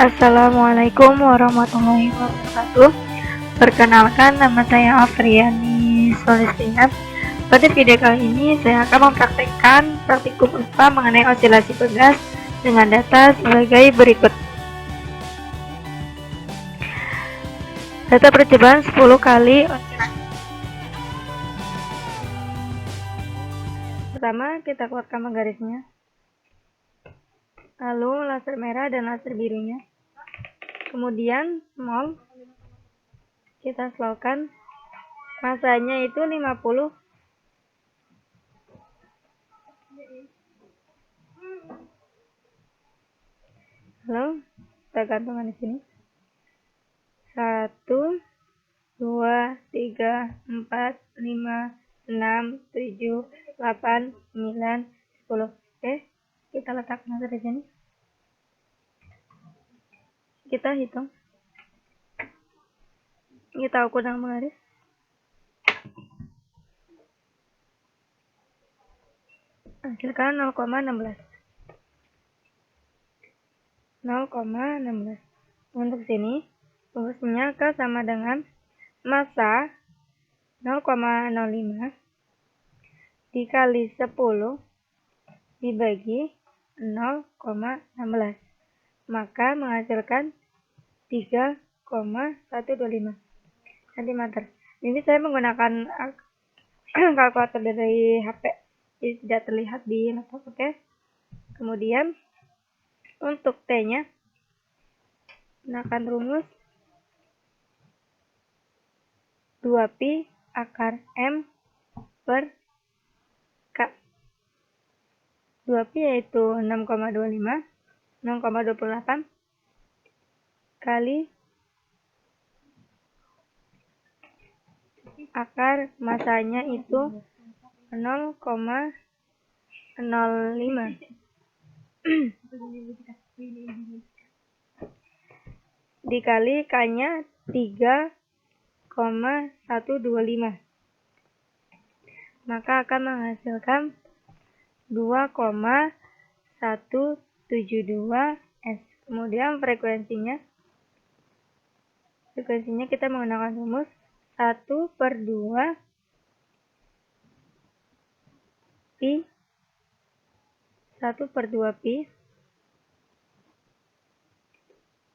Assalamualaikum warahmatullahi wabarakatuh. Perkenalkan, nama saya Afriani Solistina. Pada video kali ini saya akan mempraktekkan praktikum IPA mengenai osilasi pegas dengan data sebagai berikut. Data percobaan 10 kali osilasi. Pertama, kita keluarkan penggarisnya, lalu laser merah dan laser birunya. Kemudian small, kita slowkan, masanya itu 50. Lalu kita gantungkan di sini. 1, 2, 3, 4, 5, 6, 7, 8, 9, 10. Oke, kita letakkan di sini. Kita hitung. Kita ukur dengan penggaris. Hasilkan 0,16. 0,16. Untuk sini, rumusnya K sama dengan massa 0,05 dikali 10 dibagi 0,16. Maka menghasilkan 3,125 cm. Ini saya menggunakan kalkulator dari HP, jadi tidak terlihat di laptop. Oke. Kemudian untuk T-nya, gunakan rumus 2pi akar M per K. 2pi yaitu 6,25, 6,28 kali akar masanya itu 0,05 dikali K-nya 3,125, maka akan menghasilkan 2,172 S. Kemudian frekuensinya kita menggunakan rumus 1/2 pi 1/2 pi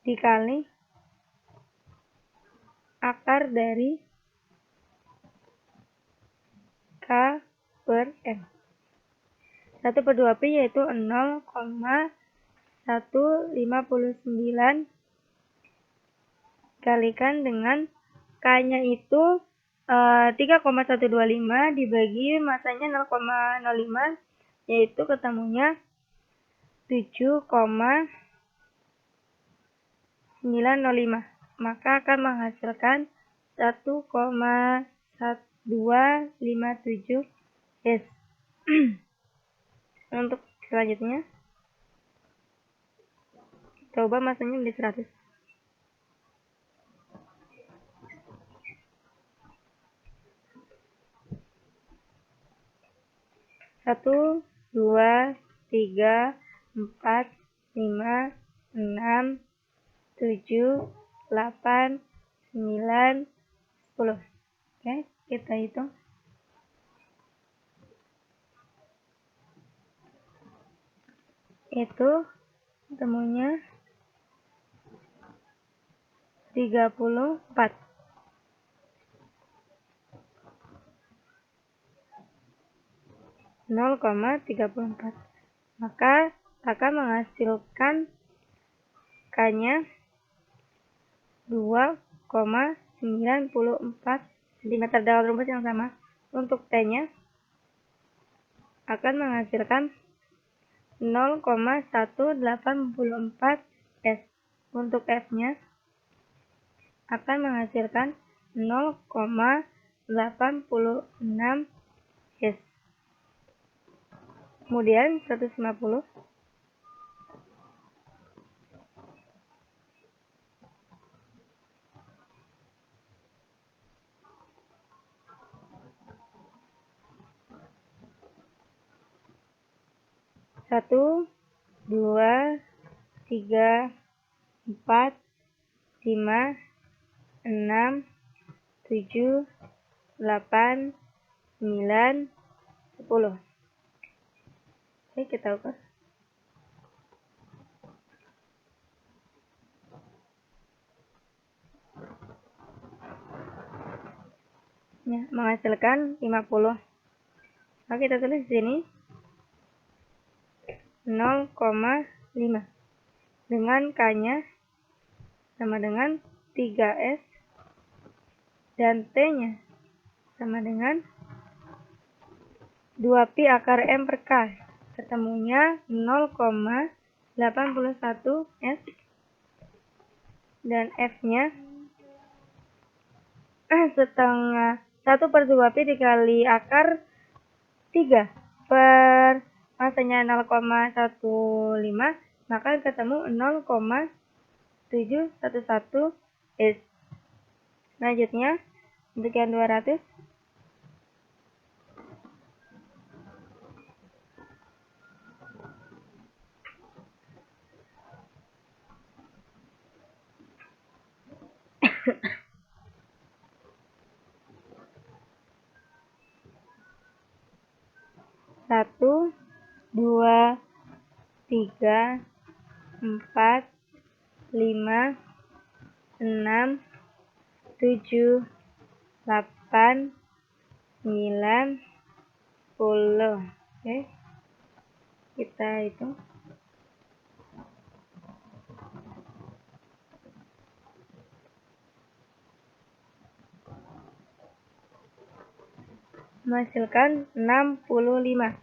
dikali akar dari K per M. 1/2 pi yaitu 0,159 kalikan dengan K-nya itu 3,125 dibagi masanya 0,05, yaitu ketemunya 7,905. Maka akan menghasilkan 1,257 S. Untuk selanjutnya, coba masanya menjadi 100. 1, 2, 3, 4, 5, 6, 7, 8, 9, 10. Oke, kita hitung. Itu temunya 34. Maka akan menghasilkan K-nya 2,94 cm dalam rumus yang sama. Untuk T-nya akan menghasilkan 0,184 S. Untuk F-nya akan menghasilkan 0,86 S. Kemudian 150. Satu, 2, 3, 4, 5, 6, 7, 8, 9, 10. Oke, kita ukur. Ya, menghasilkan 50. Oke, kita tulis di sini 0,5 dengan K-nya sama dengan 3S dan T-nya sama dengan 2pi akar M per K. Ketemunya 0,81 S dan F-nya setengah 1/2pi dikali akar 3 per masanya 0,15, maka ketemu 0,711 S. Selanjutnya untuk yang 200, satu, 2, 3, 4, 5, 6, 7, 8, 9, 10. Oke, kita hitung. Menghasilkan 65.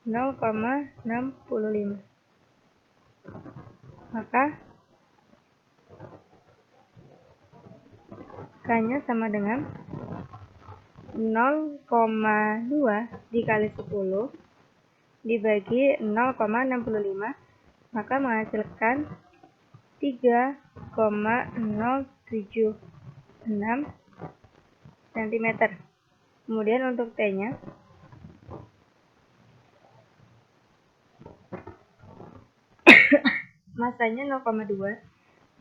0,65. Maka K-nya sama dengan 0,2 dikali 10 dibagi 0,65, maka menghasilkan 3,076 cm. Kemudian untuk T-nya masanya 0,2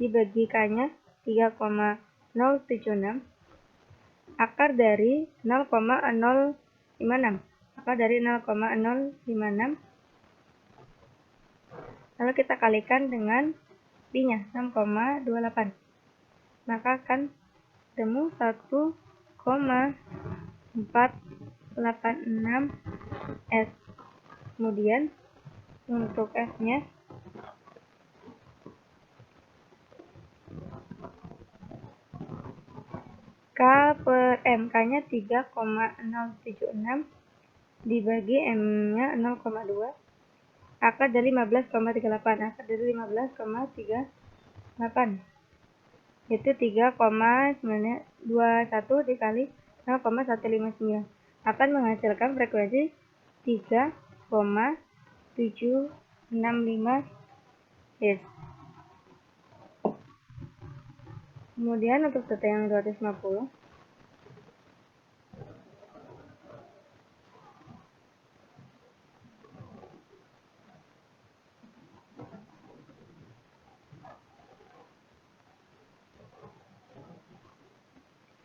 dibagi K-nya 3,076, akar dari 0,056. Akar dari 0,056. Lalu kita kalikan dengan pi-nya 6,28. Maka akan temu 1,486 S. Kemudian untuk F-nya K per M. K-nya 3,076 dibagi M-nya 0,2. Akar dari 15,38. Akar dari 15,38. Itu 3,921 dikali 0,159. Akan menghasilkan frekuensi 3,765 Hz. Kemudian untuk data yang 250,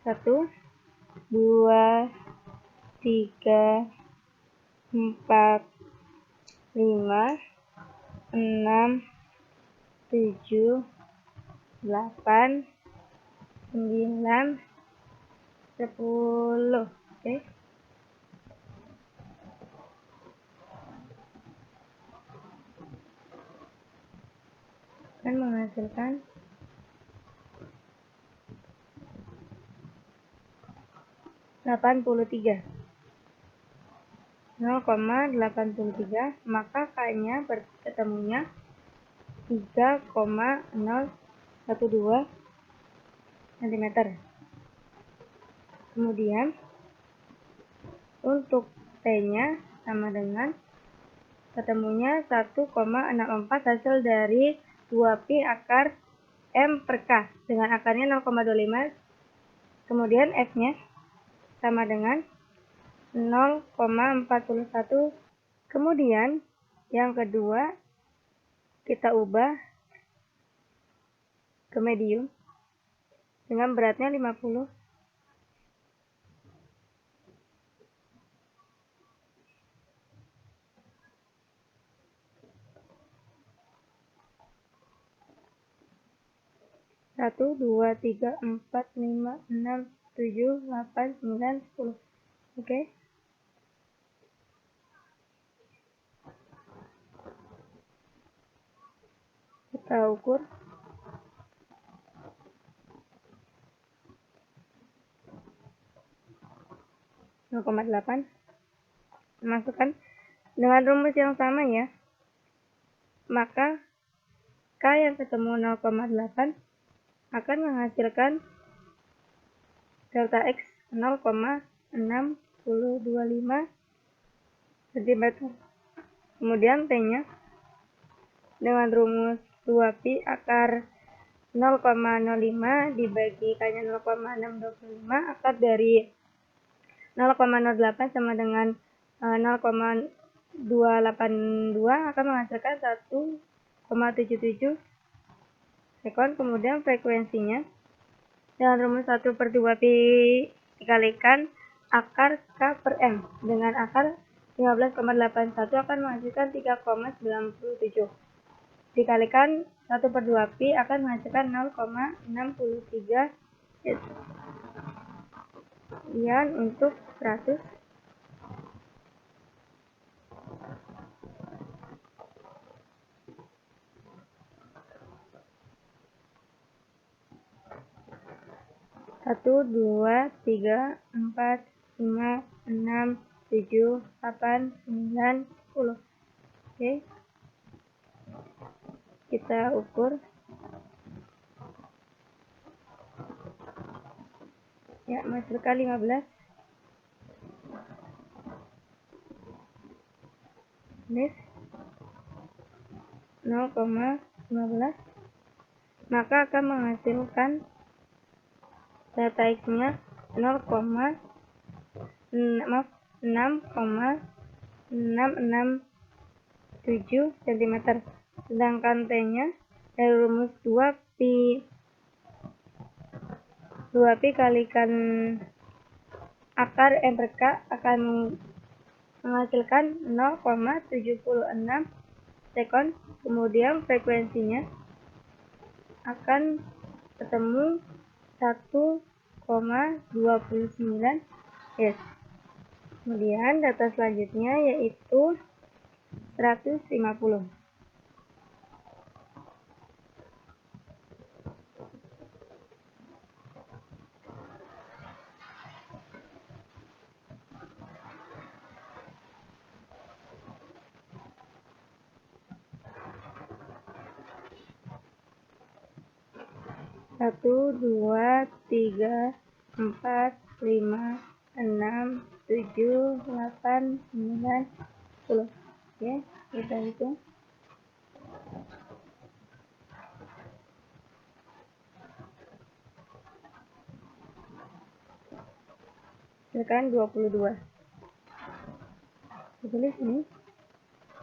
satu, 2, 3, 4, 5, 6, 7, 8, 9, 10. Oke. Dan menghasilkan 83. 0,83, maka K-nya ketemunya 3,012 cm. Kemudian untuk T-nya sama dengan ketemunya 1,64 hasil dari 2pi akar M per K dengan akarnya 0,25. Kemudian F-nya sama dengan 0,41. Kemudian yang kedua kita ubah ke medium dengan beratnya 50. Satu, dua, tiga, empat, lima, enam, tujuh, 8, 9, 10. Oke. Kita ukur. (0,8). Masukkan dengan rumus yang sama ya. Maka K yang ketemu 0,8 akan menghasilkan delta X 0,6025 cm. Kemudian T-nya dengan rumus 2pi akar 0,05 dibagi K-nya 0,625, akar dari 0,08 sama dengan 0,282 akan menghasilkan 1,77 sekon. Kemudian frekuensinya dengan rumus 1/2pi dikalikan akar K per M dengan akar 15,81 akan menghasilkan 3,97. Dikalikan 1/2pi akan menghasilkan 0,63. Kemudian untuk 100. Satu, dua, tiga, empat, lima, enam, tujuh, 8, 9, 10. Oke. Kita ukur. Ya, masukkan 15. This 0,15. Maka akan menghasilkan delta X-nya 6,667 cm. Sedangkan T-nya dari rumus 2pi kalikan akar M per K akan menghasilkan 0,76 sekon. Kemudian frekuensinya akan ketemu 1,29 Hz. Kemudian data selanjutnya yaitu 150. Satu, dua, tiga, empat, lima, enam, tujuh, 8, 9, 10. Oke, kita hitung. Hasilkan 22. Tulis ini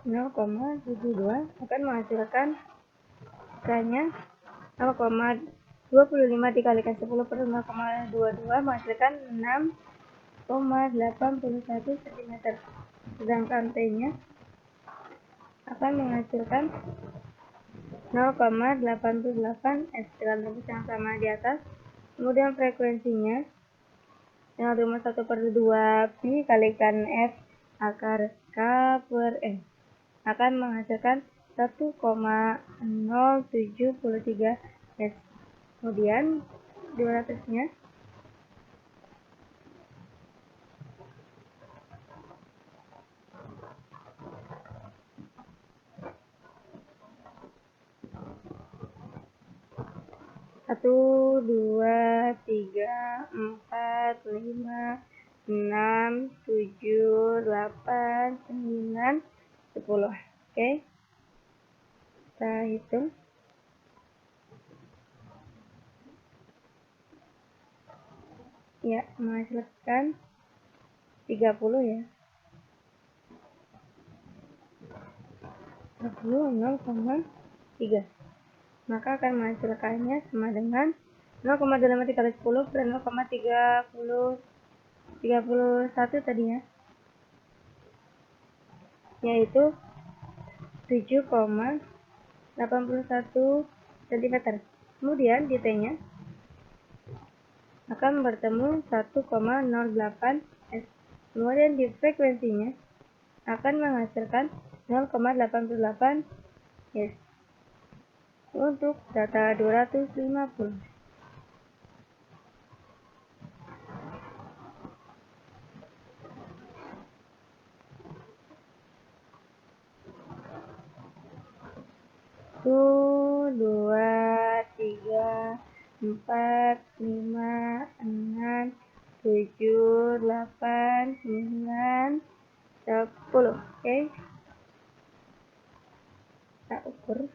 0,72 akan menghasilkan K-nya 0,25 dikalikan 10/0,22 menghasilkan 6,81 cm. Sedangkan T-nya akan menghasilkan 0,88 S dengan rumus yang sama di atas. Kemudian frekuensinya dengan rumus 1/2pi kalikan F akar K per M akan menghasilkan 1,073 S. Kemudian 200-nya satu, dua, tiga, empat, lima, enam, tujuh, 8, 9, 10. Oke. Kita hitung. Ya, menghasilkan 30 ya. 30, 0,3. maka akan menghasilkannya sama dengan 0,25 dikali 10 per 0,31 tadinya, yaitu 7,81 cm. Kemudian di T-nya akan bertemu 1,08 S. Kemudian di frekuensinya akan menghasilkan 0,88 S untuk data 250. Satu, 2, 3, 4, 5, 6, 7, 8, 9, 10. Oke, kita ukur.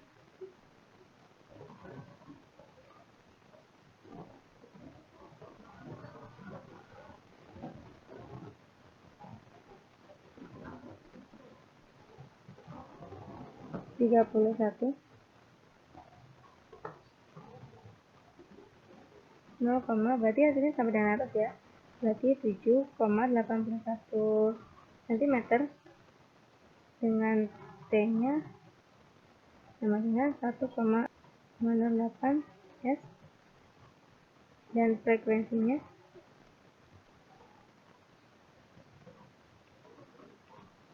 Tiga puluh satu, 0, berarti hasilnya sama dengan atas ya. Berarti 7,81 cm dengan T-nya sama dengan 1,08 S dan frekuensinya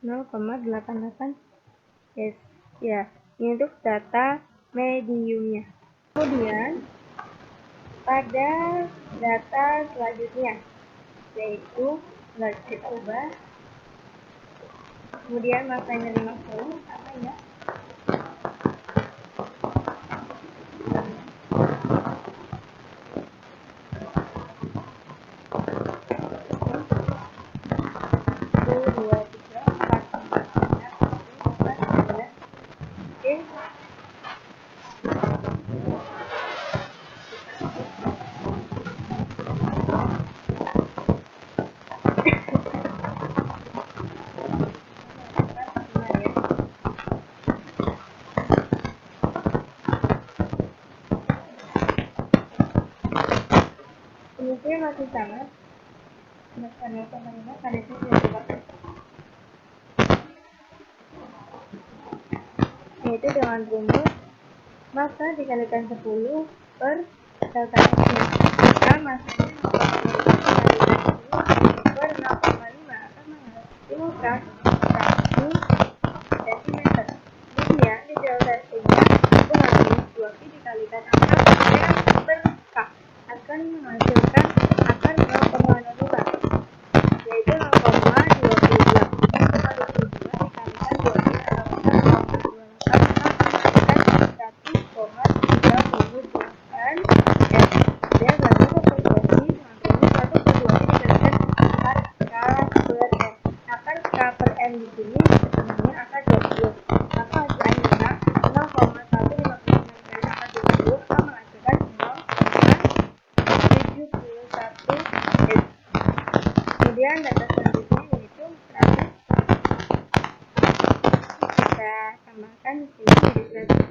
0,88 S. Ya, ini untuk data mediumnya. Kemudian pada data selanjutnya, yaitu kita ubah, kemudian masanya 50, sama ya. Kemudian masih sama, karena itu yaitu dengan rumus massa dikalikan 10 per delta X-nya, maka masanya per 0,5 akan menghasilkan 1 cm. Kemudian di delta X-nya itu harus 2pi dikalikan akar per K akan menghasilkan akar 0,05, yaitu 0,28 dikalikan 2pi di sini sebenarnya akar 20, maka hasilnya 0,159 kali akar 20 akan menghasilkan 0,71 S. Kemudian data selanjutnya yaitu 100. Kita tambahkan di sini menjadi 100.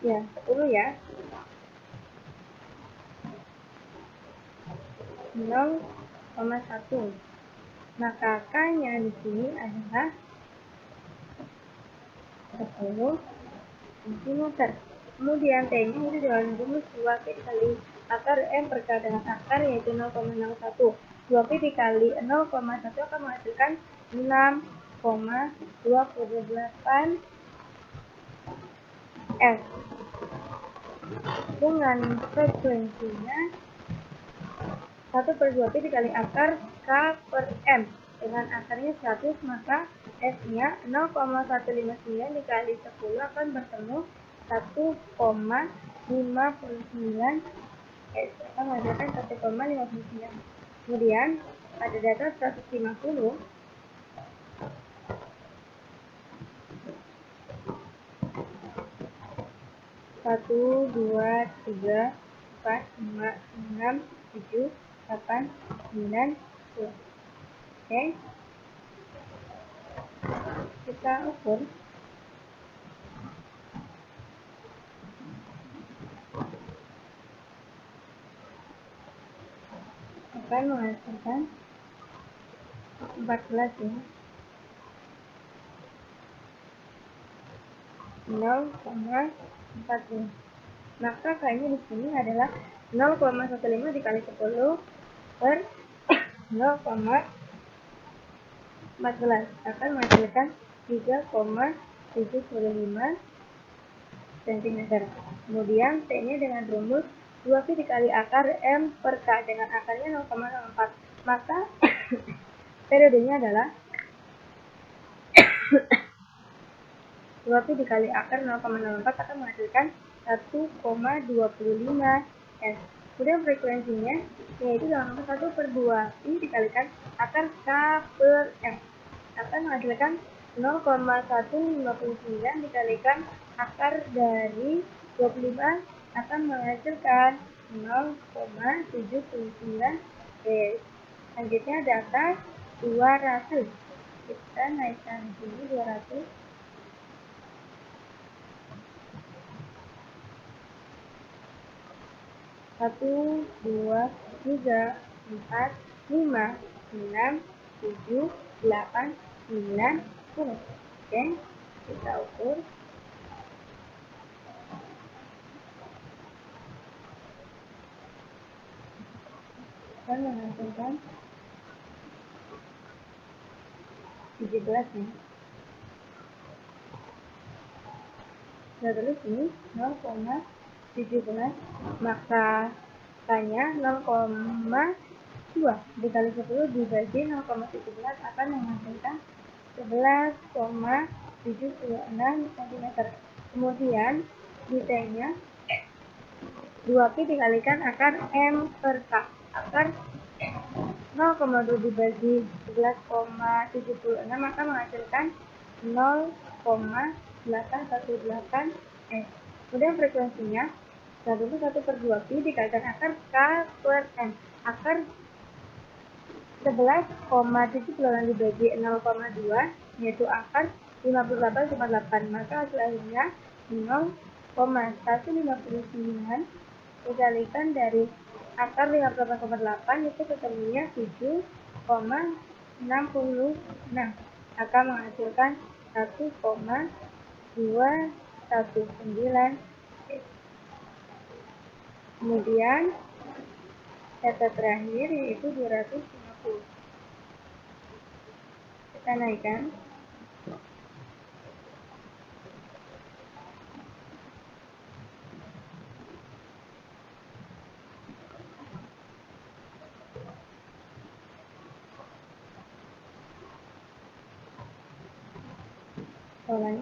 Ya, 10 ya. 0,1. Maka K-nya di sini adalah 10 cm. Kemudian T-nya itu dengan rumus 2P dikali akar M per K dengan akar yaitu 0,01. 2P dikali 0,1 akan menghasilkan 6,28 S dengan frekuensinya 1 per 2pi dikali akar K per M. Dengan akarnya 100, maka S-nya 0,159 dikali 10 akan bertemu 1,59 S akan menghasilkan 1,59. Kemudian pada data 150, 1, 2, 3, 4, 5, 6, 7, 8, 9, 10. Oke, kita ukur. Akan menghasilkan 14 ya. 0,40. Maka kayaknya di sini adalah 0,15 dikali 10 per 0,14 akan menghasilkan 3,75 cm. Kemudian T-nya dengan rumus 2Pi dikali akar M per K dengan akarnya 0,04. Maka periodenya adalah 2Pi dikali akar 0,04 akan menghasilkan 1,25 S. Kemudian frekuensinya yaitu dengan 1 per 2Pi dikalikan akar K per M akan menghasilkan 0,159 dikalikan akar dari 25 akan menghasilkan 0,79 S. Selanjutnya data 200. Kita naikkan sini 200. 1, 2, 3, 4, 5, 6, 7, 8, 9, 10. Oke, kita ukur. Dan menghasilkan 17 ya. Nah, terus ini 0,17 maka tanya 0,2 dikali 10 dibagi 0,17 akan menghasilkan 11,76 cm. Kemudian di T-nya 2Pi dikalikan akar M per K. Akar 0,2 dibagi 11,76 maka menghasilkan 0,818 S. Kemudian frekuensinya 1 per 2Pi dikalikan akar K per M. Akar 11,78 dibagi 0,2 yaitu akar 58,8. Maka hasilnya 0,159 dikalikan dari akar 58,8 itu ketemunya 7,66 akan menghasilkan 1,219. Kemudian data terakhir yaitu 250. Kita naikkan. Ulangi.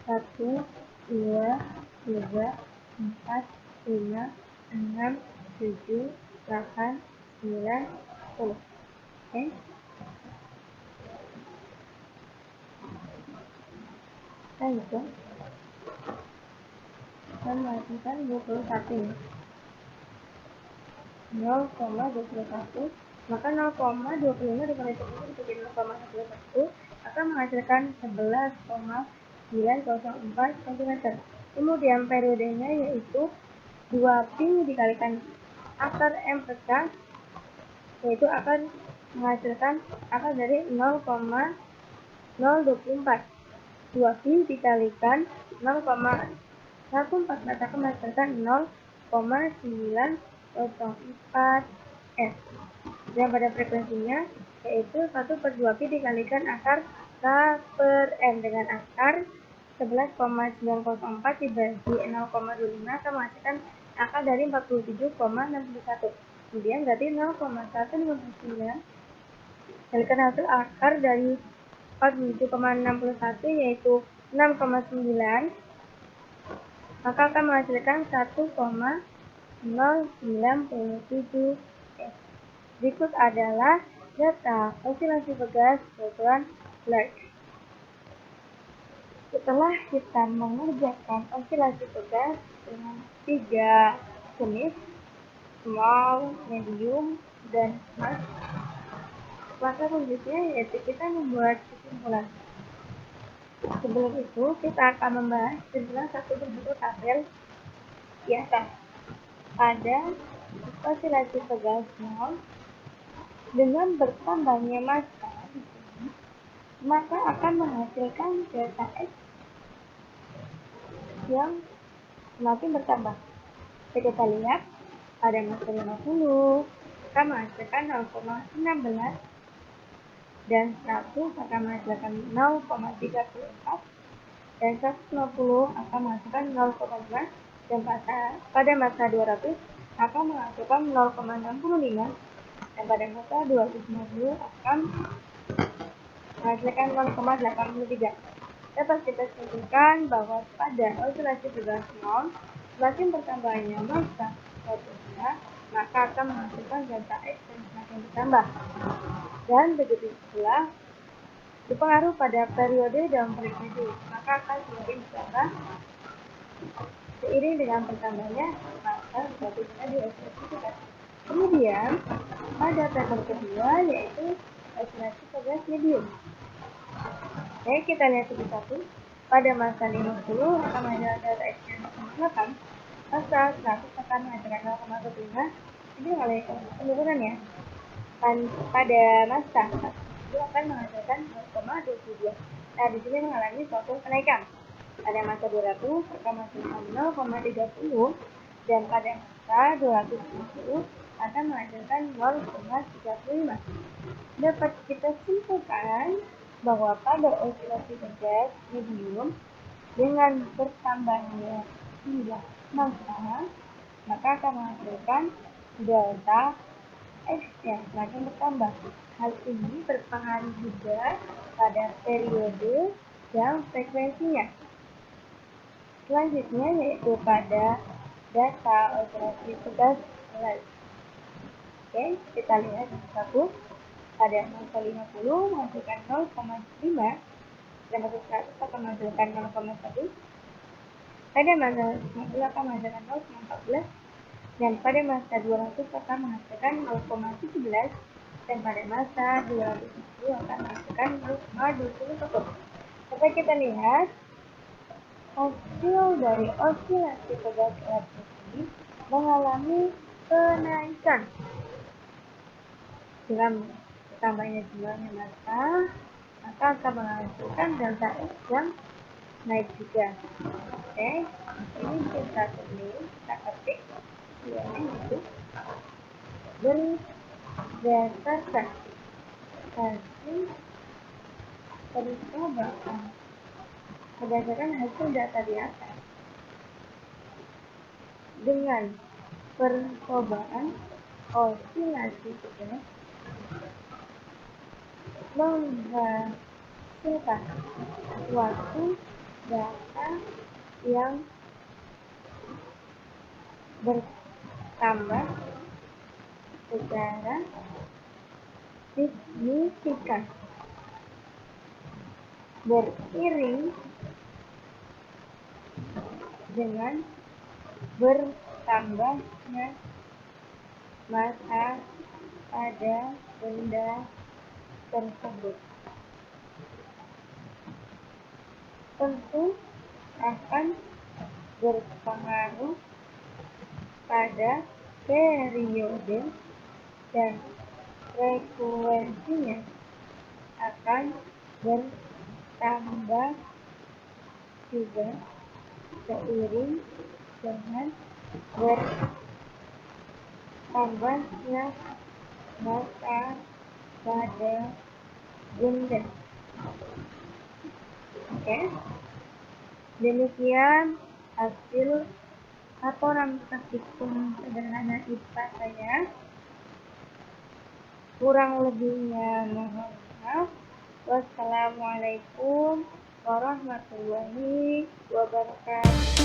1, 2, 3, 4, 5, 6, 7, 8, 9, 10. Oke. Kita hitung. Dan menghasilkan 21. 0,21 maka 0,25 dikali 10 dibagi 0,11 akan menghasilkan 11,904 cm. Kemudian periodenya yaitu 2Pi dikalikan akar M per K yaitu akan menghasilkan akar dari 0,024. 2Pi dikalikan 0,114 akan menghasilkan 0,904 S. Dan pada frekuensinya yaitu 1 per 2Pi dikalikan akar K per M dengan akar 11,904 dibagi 0,25 akan menghasilkan akar dari 47,61. Kemudian berarti 0,159 dikalikan hasil akar dari 47,61 yaitu 6,9 maka akan menghasilkan 1,097 S. Berikut adalah data osilasi pegas berukuran large. Setelah kita mengerjakan osilasi pegas dengan 3 jenis, small, medium, dan large, maka selanjutnya yaitu kita membuat kesimpulan. Sebelum itu, kita akan membahas kesimpulan satu persatu tabel di atas. Pada osilasi pegas small, dengan bertambahnya massa di sini, maka akan menghasilkan delta X yang semakin bertambah. Kita lihat pada massa 50 akan menghasilkan 0,16 dan 100 akan menghasilkan 0,34 dan 150 akan menghasilkan 0,5 dan pada massa 200 akan menghasilkan 0,65 dan pada massa 250 akan menghasilkan 0,83. Dapat kita simpulkan bahwa pada osilasi pegas small, semakin bertambahnya massa suatu maka akan menghasilkan delta X yang semakin bertambah. Dan begitu pula berpengaruh pada periode dan frekuensi, maka akan semakin bertambah seiring dengan bertambahnya massa suatu di osilasi pegas. Kemudian pada tabel kedua yaitu osilasi pegas medium. Oke, kita lihat satu-satu. Pada massa 50 akan menghasilkan delta X yang 0,8, massa 100 akan menghasilkan 0,15. Ini oleh penurunannya. Pada massa 1 akan menghasilkan 0,22. Nah, di sini mengalami suatu kenaikan. Pada massa 200 akan menghasilkan 0,30 dan pada massa 250 akan menghasilkan 0,35. Dapat kita simpulkan bahwa pada osilasi pegas medium dengan bertambahnya jumlah massa, maka akan menghasilkan delta X yang semakin bertambah. Hal ini berpengaruh juga pada periode dan frekuensinya. Selanjutnya yaitu pada data osilasi pegas large. Oke, kita lihat satu. Pada massa 50 menghasilkan 0,5 dan massa 100 akan menghasilkan 0,1. Pada massa 50 akan menghasilkan 0,14 dan pada massa 200 akan menghasilkan 0,17 dan pada massa 250 akan menghasilkan 0,21. Dapat kita lihat hasil dari osilasi pegas large ini mengalami kenaikan dengan tambahnya jumlahnya massa, maka akan menghasilkan delta X yang naik juga. Oke, ini kita tulis, kita ketik yaitu berdasarkan hasil percobaan berdasarkan hasil data di atas dengan percobaan osilasi pegas menghasilkan suatu data yang bertambah secara signifikan beriring dengan bertambahnya massa pada benda tersebut. Tentu akan berpengaruh pada periode dan frekuensinya akan bertambah juga seiring dengan bertambahnya massa pada benda. Oke, demikian hasil laporan praktikum sederhana IPA saya. Kurang lebihnya mohon maaf. Wassalamualaikum warahmatullahi wabarakatuh.